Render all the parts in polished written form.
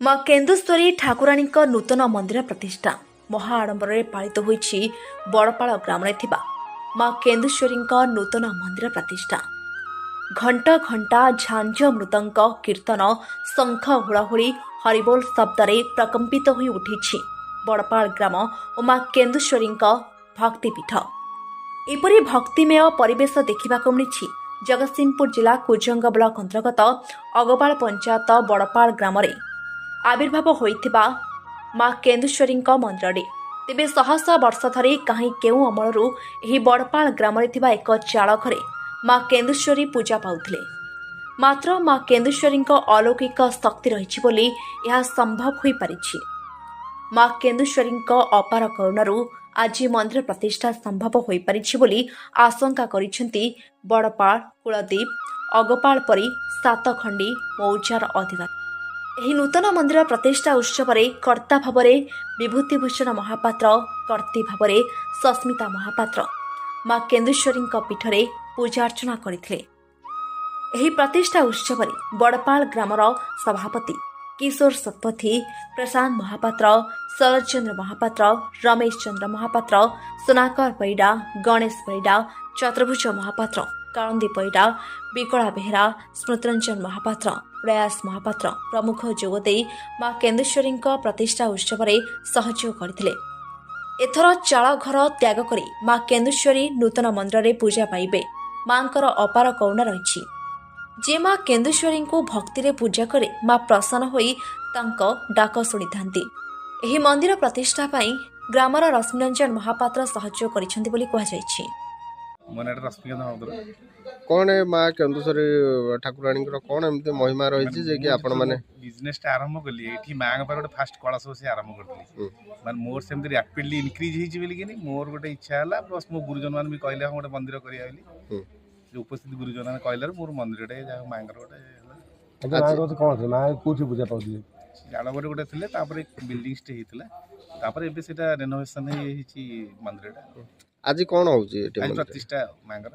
माँ केन्दुश्वरी ठाकुराणी नूतन मंदिर प्रतिष्ठा महाआडंबर पालित होईछि बड़पाड़ ग्राम माँ केन्दुश्वरी नूतन मंदिर प्रतिष्ठा। घंटा घंटा झांझ मृदंग कीर्तन शंख हुड़ाहुड़ी हरिबोल शब्द प्रकंपित हो उठी बड़पाड़ ग्राम और माँ केन्दुश्वरी भक्तिपीठ। एपरी भक्तिमय परिवेश देखा मिली जगतसिंहपुर जिला कुजंग ब्लॉक अंतर्गत अगबाल पंचायत बड़पाड़ ग्राम आविर्भाव होइथिबा माँ केन्दुश्वरी मंदिर। तेबे शह शह वर्ष धरी कहीं केउ अमलरू एही बड़पाड़ ग्राम एक चाल घरे माँ केन्दुश्वरी पूजा पाउथिले। मात्र माँ केन्दुश्वरी अलौकिक शक्ति रही बोली यह संभव हो पारिछि। माँ केन्दुश्वरी अपार करुणारू आज मंदिर प्रतिष्ठा संभव हो पारिछि बोली आशंका करिसेंती बड़पाड़ कुलदीप अगपाड़ परी सातखंडी मौजार अधिकारी। ଏହି ନୂତନ ମନ୍ଦିର ପ୍ରତିଷ୍ଠା ଉତ୍ସବରେ କର୍ତ୍ତା ଭାବରେ ବିଭୂତିଭୂଷଣ ମହାପାତ୍ର, କର୍ତ୍ତୀ ଭାବରେ ସସ୍ମିତା ମହାପାତ୍ର ମା କେନ୍ଦୁଶ୍ବରୀଙ୍କ ପୀଠରେ ପୂଜା ଅର୍ଚ୍ଚନା କରିଥିଲେ। ଏହି ପ୍ରତିଷ୍ଠା ଉତ୍ସବରେ ବଡ଼ପାଳ ଗ୍ରାମର ସଭାପତି କିଶୋର ଶତପଥୀ, ପ୍ରଶାନ୍ତ ମହାପାତ୍ର, ଶରତ ଚନ୍ଦ୍ର ମହାପାତ୍ର, ରମେଶ ଚନ୍ଦ୍ର ମହାପାତ୍ର, ସୁନାକର ପରିଡ଼ା, ଗଣେଶ ପରିଡ଼ା, ଚତୁର୍ଭୁଜ ମହାପାତ୍ର, କାଳନ୍ଦୀ ପରିଡ଼ା, ବିକଳା ବେହେରା, ସ୍ମୃତିରଞ୍ଜନ ମହାପାତ୍ର, प्रयास महापात्र प्रमुख जोगदे माँ केन्दुश्वरी प्रतिष्ठा उत्सव में सहयोग करथिले। एथर चाल घर त्याग कर माँ केन्दुश्वरी नूतन मंदिर में पूजा पाइबे। माँ अपार करुणा रही जे माँ केन्दुश्वरी को भक्ति रे पूजा करे माँ प्रसन्न होई तांको डाक शुणी थांती। एही मंदिर प्रतिष्ठा पाई ग्रामर रश्मिरंजन महापात्र सहयोग करिसेंती बोली कहा जायछि। कौन है माँ केन्दुश्वरी ठाकुराणी कौन एमती महिमा रही जे कि आपण माने बिजनेस आरंभ कली एठी माँ पर गोटे फास्ट कलश बसी आरंभ करली माने मोर सेमती रैपिडली इंक्रीज हिची बेली कि मोर गोटे इच्छा हला प्लस मो गुरुजन मान भी कहले हम गोटे मंदिर करिया बेली जो उपस्थित गुरुजन मान कहले मोर मंदिरटे जा माँ गोटे अच्छा माँ कोन थे माँ कोठी पूजा पाउली जाडबरे गोटे थिले तापर बिल्डिंग स्टे हितला तापर एबे सेटा रेनोवेशन हिची मंदिरटा। आज कौन होउची एठी आज प्रतिष्ठा मांगर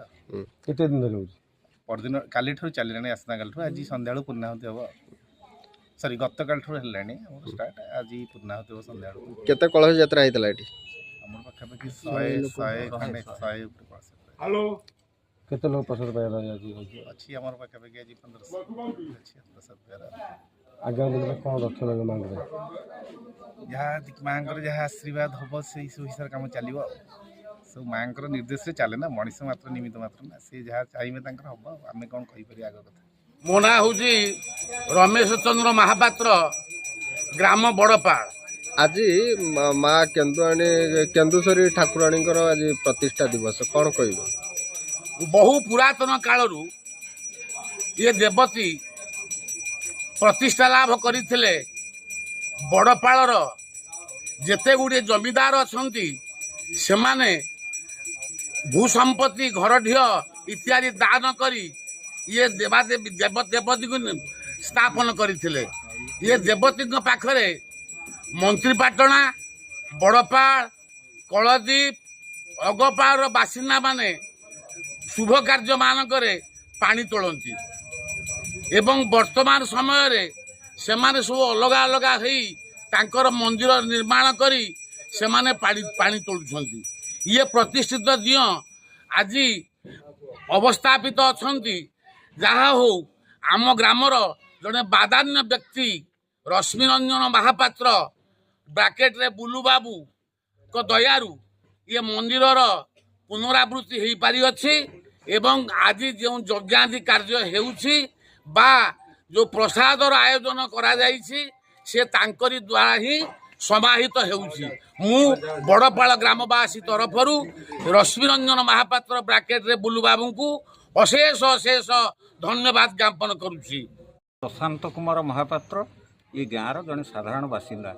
केते दिन होउची परदिन काली ठो चलिलानी आसना काल ठो आज संध्याळु पूर्णाहुति हबो सॉरी गत काल ठो हेलानी स्टार्ट आज पूर्णाहुति हबो संध्याळु। केते कलश यात्रा हितला एठी हमर पक्का पक्की 100 खंडे 100 हेलो केते लोग प्रसाद पाइला आज अछि हमर पक्का पक्की आज 1500 अछि प्रसाद पाइला। आगामी दिन में कौन रक्षा लगे मांग जहाँ माँकर जहाँ आशीर्वाद हम से हिसाब कम चलो सब माँकर निर्देश चले ना मनीष मात्र निमित्त मात्र ना से जहाँ चाहिए हम आम कौन कहीपर आग कथा। मो ना हूँ रमेश चंद्र महापात्र ग्राम बड़पाड़। आज माँ केन्दुश्वरी ठाकुराणी आज प्रतिष्ठा दिवस कौन कह बहु पुरातन कालरू ये देवती प्रतिष्ठा लाभ करते बड़पाड़ जेते गुड़े जमीदार अच्छा से भूसंपत्ति घर ढीय इत्यादि दान करी ये देवादेवी देवदेवती को स्थापन करते। ये देवती पाखरे मंत्रीपाटणा बड़पाड़ कलदीप अगपाड़ बासिंदा माने शुभ कार्य मानकरे पानी तोलती एवं वर्तमान समय रे सेमाने सब अलग अलग तांकर मंदिर निर्माण करी सेमाने पानी तोलुछंती। ये प्रतिष्ठित दिय आज अवस्थापित अछंती जहा हो आम ग्रामर जड़े बादान्य व्यक्ति रश्मिरंजन महापात्र ब्राकेट रे बुलू बाबू को दयारू ये मंदिरर पुनरावृत्ति हो पारि अछि एवं आज जो यज्ञादि कार्य हेउछि बा जो प्रसादर आयोजन करा जाइछि से तांकरी द्वारा ही समाहित हेउछि। मु बड़पाड़ ग्रामवासी तरफरु रश्मिरंजन महापात्र ब्राकेट रे बुलू बाबू को अशेष अशेष धन्यवाद ज्ञापन करुछि। प्रशांत कुमार महापात्र ये गाँव जड़े साधारण बासिंदा।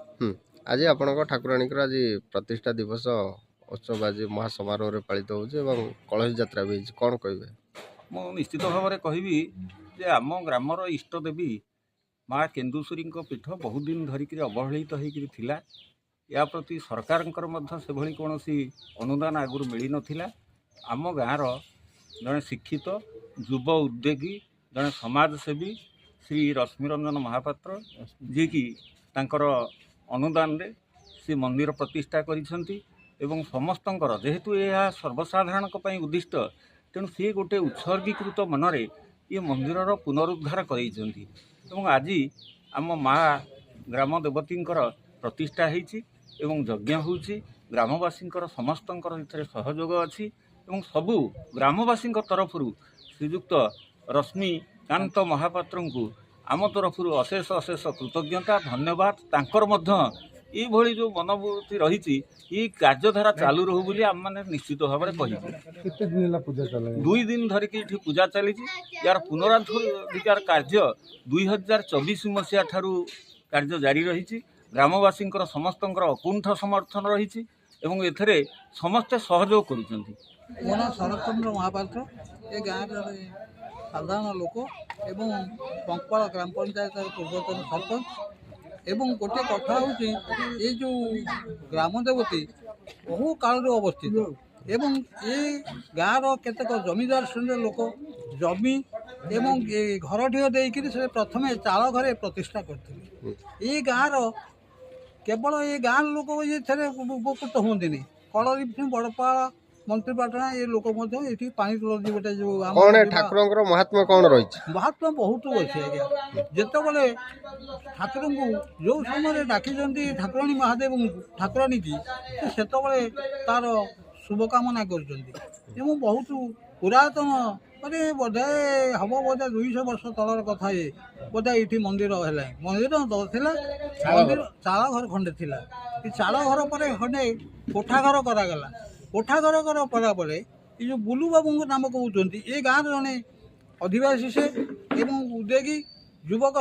आज आपण ठाकुराणी आज प्रतिष्ठा दिवस उत्सव आज महासमारोह पालित होउछि कलश यात्रा भी कौन कहे मु निश्चित भाव में कहबी जे आम ग्रामर इष्ट देवी माँ केन्दुश्वरी पीठ बहुत दिन धरिक अवहेलित होता या प्रति सरकार से कौन अनुदान आगुरी मिल नाला। आम गाँवर जड़े शिक्षित युव उद्योगी जड़े समाजसेवी श्री रश्मिरंजन महापात्र जी की तांकर अनुदान रे से मंदिर प्रतिष्ठा करिसंती एवं समस्तंकर जेहेतु यह सर्वसाधारण उद्दिष्ट तेणु सी गोटे उत्सर्गीकृत मनरे ये मंदिरर पुनरुद्धार करैछंती एवं आज आम माँ ग्राम देवतींकर प्रतिष्ठा होईछि एवं यज्ञ होउछि ग्रामवासींकर समस्तंकर एथिरे सहयोग अछि एवं सबु ग्रामवासींक तरफरु श्रीयुक्त रश्मिकांत महापात्र को आम तरफरु अशेष अशेष कृतज्ञता धन्यवाद तांकर मध्य ये भली जो मनोभूति रही ये कार्यधारा चालू रहू बोली आम मैंने निश्चित भाव में कही कितने दिन पूजा चला 2 दिन धरिकी पूजा चली यार पुनरुद्धार कार्य 2024 मसीहा ठारू कार्य जारी रही ग्रामवासी समस्त अकुंठ समर्थन रही एवं एथरे समस्ते सहयोग करुछंती। ମୋ ନାଁ ଶରତଚନ୍ଦ୍ର ମହାପାତ୍ର ଏ ଗାଁର ସାଧାରଣ ଲୋକ ଏବଂ ପଙ୍କପାଳ ଗ୍ରାମ ପଞ୍ଚାୟତର ପୂର୍ବତନ ସରପଞ୍ଚ ଏବଂ ଗୋଟିଏ କଥା ହେଉଛି ଏ ଯେଉଁ ଗ୍ରାମ ଦେବତୀ ବହୁ କାଳରୁ ଅବସ୍ଥିତ ଏବଂ ଏ ଗାଁର କେତେକ ଜମିଦାର ଶ୍ରେଣୀର ଲୋକ ଜମି ଏବଂ ଏ ଘରଟିଏ ଦେଇକରି ସେ ପ୍ରଥମେ ଚାଳ ଘରେ ପ୍ରତିଷ୍ଠା କରିଥିଲେ। ଏ ଗାଁର କେବଳ ଏ ଗାଁର ଲୋକ ଏଥିରେ ଉପକୃତ ହୁଅନ୍ତିନି କଳରୀ ବଡ଼ପାଳ ମନ୍ତ୍ରୀପାଟଣା ଏ ଲୋକ ମଧ୍ୟ ଏଠି ପାଣି ତୁଳନ୍ତି ଗୋଟେ ଯେଉଁ କଣ ଠାକୁରଙ୍କର ମହାତ୍ମ୍ୟ କଣ ରହିଛି? ମହାତ୍ମ୍ୟ ବହୁତ ଅଛି ଆଜ୍ଞା। ଯେତେବେଳେ ଠାକୁରଙ୍କୁ ଯେଉଁ ସମୟରେ ଡାକିଛନ୍ତି ଠାକୁରାଣୀ ମହାଦେବଙ୍କୁ ଠାକୁରାଣୀକି ସେତେବେଳେ ତାର ଶୁଭକାମନା କରୁଛନ୍ତି ଏବଂ ବହୁତ ପୁରାତନ ମାନେ ବୋଧେ ହବ ବୋଧେ 200 ବର୍ଷ ତଳର କଥା ଏ ବୋଧେ ଏଇଠି ମନ୍ଦିର ହେଲାଣି। ମନ୍ଦିର ଥିଲା ମନ୍ଦିର ଚାଳ ଘର ଖଣ୍ଡେ ଥିଲା ଏ ଚାଳ ଘର ପରେ ଖଣ୍ଡେ କୋଠା ଘର କରାଗଲା। କୋଠା ଘର କଲା ପରେ ଏ ଯେଉଁ ବୁଲୁ ବାବୁଙ୍କ ନାମ କହୁଛନ୍ତି ଏ ଗାଁର ଜଣେ ଅଧିବାସୀ ସେ ଏବଂ ଉଦ୍ୟୋଗୀ ଯୁବକ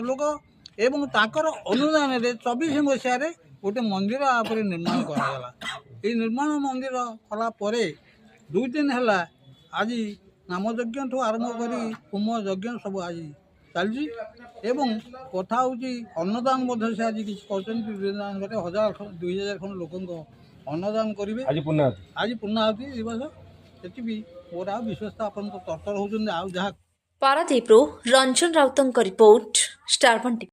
ଲୋକ ଏବଂ ତାଙ୍କର ଅନୁଦାନରେ 24 ମସିହାରେ ଗୋଟେ ମନ୍ଦିର ଉପରେ ନିର୍ମାଣ କରାଗଲା। এই ନିର୍ମାଣ ମନ୍ଦିର କଲା ପରେ 2 ଦିନ ହେଲା ଆଜି ନାମଯଜ୍ଞଠୁ ଆରମ୍ଭ କରି ହୋମ ଯଜ୍ଞ ସବୁ ଆଜି ଚାଲିଛି ଏବଂ କଥା ହେଉଛି ଅନ୍ନଦାନ ମଧ୍ୟ ସେ ଆଜି କିଛି କରୁଛନ୍ତି 1000-2000 ଖଣ୍ଡ ଲୋକଙ୍କ अन्नदान करेंगे आज पूर्णाहुति दिवस से मोर आ विश्वास आप तर्तर होती। पारादीपरू रंजन राउतଙ୍କ रिपोर्ट स्टार 1।